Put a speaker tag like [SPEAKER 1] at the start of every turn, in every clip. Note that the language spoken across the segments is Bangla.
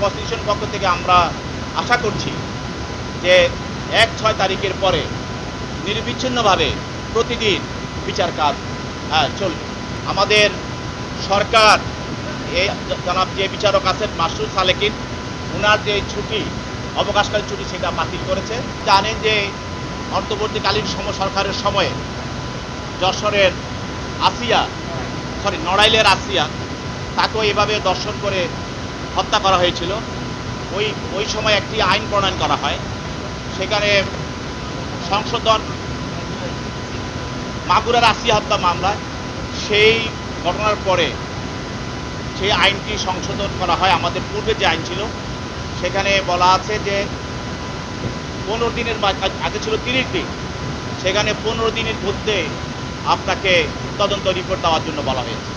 [SPEAKER 1] প্রসিকিউশন পক্ষ থেকে আমরা আশা করছি যে ১-৬ তারিখের পরে নিরবিচ্ছিন্নভাবে প্রতিদিন বিচার কাজ চলবে। আমাদের সরকার এই জনাব যে বিচারক আছেন মাসুদ সালেকিন, ওনার যে ছুটি অবকাশকালীন ছুটি সেটা বাতিল করেছে। জানেন যে অন্তর্বর্তীকালীন সরকারের সময়ে যশোরের নড়াইলের আসিয়া তাকেও এভাবে দর্শন করে হত্যা করা হয়েছিল। ওই সময় একটি আইন প্রণয়ন করা হয়, সেখানে সংশোধন মাগুরার আসিয়া হত্যা মামলায় সেই ঘটনার পরে সেই আইনটি সংশোধন করা হয়। আমাদের পূর্বে যে আইন ছিল সেখানে বলা আছে যে 15 দিনের আগে ছিল 30 দিন, সেখানে 15 দিনের মধ্যে আপনাকে তদন্ত রিপোর্ট দেওয়ার জন্য বলা হয়েছে।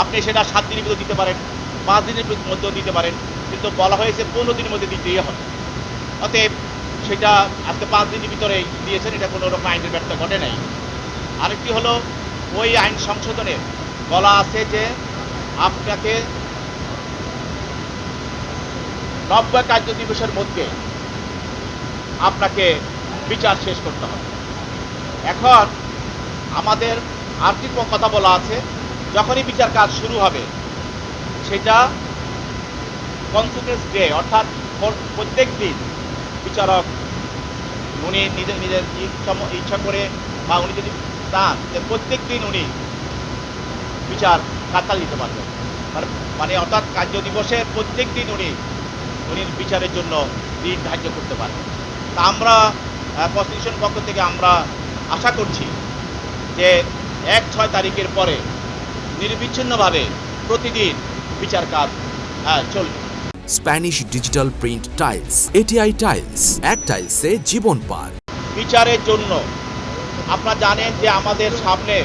[SPEAKER 1] আপনি সেটা 7 দিনের মধ্যে দিতে পারেন, 5 দিনের মধ্যেও দিতে পারেন, কিন্তু বলা হয়েছে 15 দিনের মধ্যে দিতেই হবে। অতএব সেটা আজকে 5 দিনের ভিতরেই দিয়েছেন, এটা কোনো রকম আইনের ব্যর্থ ঘটে নাই। আরেকটি হলো ওই আইন সংশোধনে বলা আছে যে আপনাকে 90 কার্য দিবসের মধ্যে আপনাকে বিচার শেষ করতে হবে। এখন আমাদের আরেকটি কথা বলা আছে, যখনই বিচার কাজ শুরু হবে সেটা কনসিকুয়েন্স ডে, অর্থাৎ প্রত্যেক দিন বিচারক উনি নিজের ইচ্ছা করে বা উনি যদি চান যে প্রত্যেক দিন উনি বিচার কাজ চালিয়ে দিতে পারবেন, মানে অর্থাৎ কার্য দিবসের প্রত্যেক দিন উনি বিচারের জন্য দিন ধার্য করতে পারবেন। তা আমরা প্রসিকিউশন পক্ষ থেকে আমরা আশা করছি যে ১-৬ তারিখের পরে নিরবিচ্ছিন্নভাবে প্রতিদিন বিচার কাজ চলবে।
[SPEAKER 2] Spanish digital print tiles, ATI tiles, এক টাইলসে জীবন পার।
[SPEAKER 1] বিচারের জন্য আপনারা জানেন যে আমাদের সামনে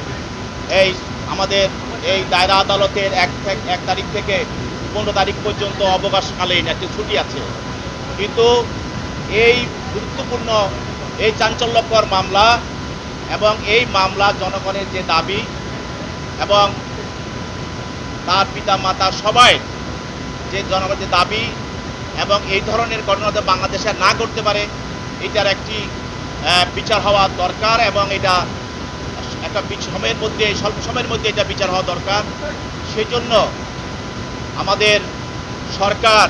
[SPEAKER 1] আমাদের এই দায়রা আদালতের ১ তারিখ থেকে 15 তারিখ পর্যন্ত অবকাশকালীন একটি ছুটি আছে, কিন্তু এই গুরুত্বপূর্ণ এই চাঞ্চল্যকর মামলা এবং এই মামলা জনগণের যে দাবি এবং তার পিতা মাতা সবাই যে জনগণের যে দাবি এবং এই ধরনের ঘটনা বাংলাদেশে না করতে পারে, এটার একটি বিচার হওয়া দরকার এবং এটা একটা সময়ের মধ্যে স্বল্প সময়ের মধ্যে এটা বিচার হওয়া দরকার। সেই জন্য আমাদের সরকার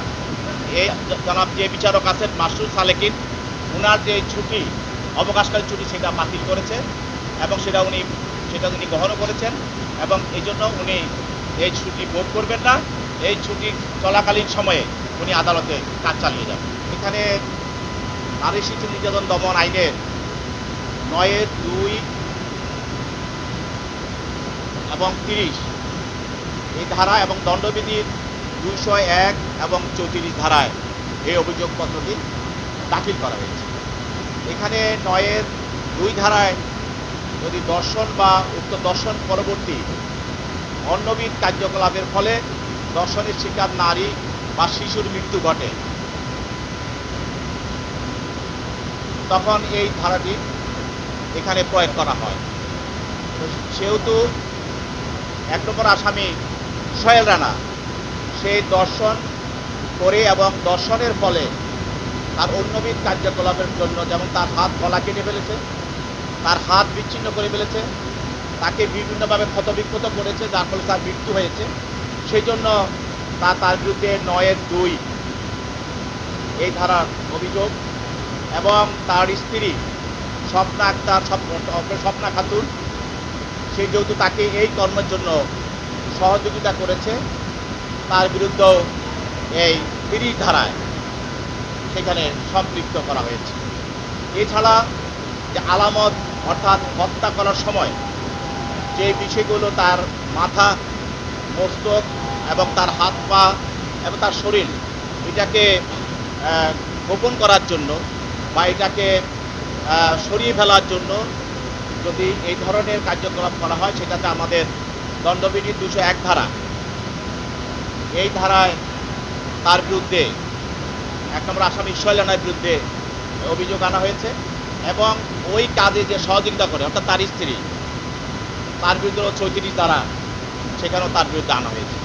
[SPEAKER 1] এই জনাব যে বিচারক আছেন মাসুদ সালেকিন, ওনার যে ছুটি অবকাশকালীন ছুটি সেটা বাতিল করেছে এবং সেটা উনি গ্রহণও করেছেন এবং এই জন্য উনি এই ছুটি ভোগ করবেন না। এই ছুটি চলাকালীন সময়ে উনি আদালতে কাজ চালিয়ে যাবেন। এখানে নারী শিশু নির্যাতন দমন আইনের ৯-২ এবং ৩০ এই ধারা এবং দণ্ডবিধির ২০১ এবং ৩৪ ধারায় এই অভিযোগপত্রটি দাখিল করা হয়েছে। এখানে ৯-২ ধারায় যদি দর্শন বা উক্ত দর্শন পরবর্তী অন্যবিধ কার্যকলাপের ফলে দর্শনের শিকার নারী বা শিশুর মৃত্যু ঘটে, তখন এই ধারাটি এখানে প্রয়োগ করা হয়। সেহেতু ১ নম্বর আসামি সোহেল রানা সেই দর্শন করে এবং দর্শনের ফলে তার অন্যবিধ কার্যকলাপের জন্য, যেমন তার হাত গলা কেটে ফেলেছে, তার হাত বিচ্ছিন্ন করে ফেলেছে, তাকে বিভিন্নভাবে ক্ষতবিক্ষত করেছে, যার ফলে তার মৃত্যু হয়েছে, সেই জন্য তার বিরুদ্ধে ৯-২ এই ধারার অভিযোগ এবং তার স্ত্রী স্বপ্না খাতুন, সে যেহেতু তাকে এই কর্মের জন্য সহযোগিতা করেছে, তার বিরুদ্ধেও এই ৩০ ধারায় সেখানে সম্পৃক্ত করা হয়েছে। এছাড়া যে আলামত, অর্থাৎ হত্যা করার সময় যে বিষয়গুলো তার মাথা, মস্তক এবং তার হাত পা এবং তার শরীর, এটাকে গোপন করার জন্য বা এটাকে সরিয়ে ফেলার জন্য যদি এই ধরনের কার্যকলাপ করা হয়, সেটাতে আমাদের দণ্ডবিধির ২০১ ধারা, এই ধারায় তার বিরুদ্ধে ১ নম্বর আসামি সোহেল রানার বিরুদ্ধে অভিযোগ আনা হয়েছে এবং ওই কাজে যে সহযোগিতা করে অর্থাৎ তার স্ত্রী, তার বিরুদ্ধে ৩৬ ধারা সেখানেও তার বিরুদ্ধে আনা হয়েছে।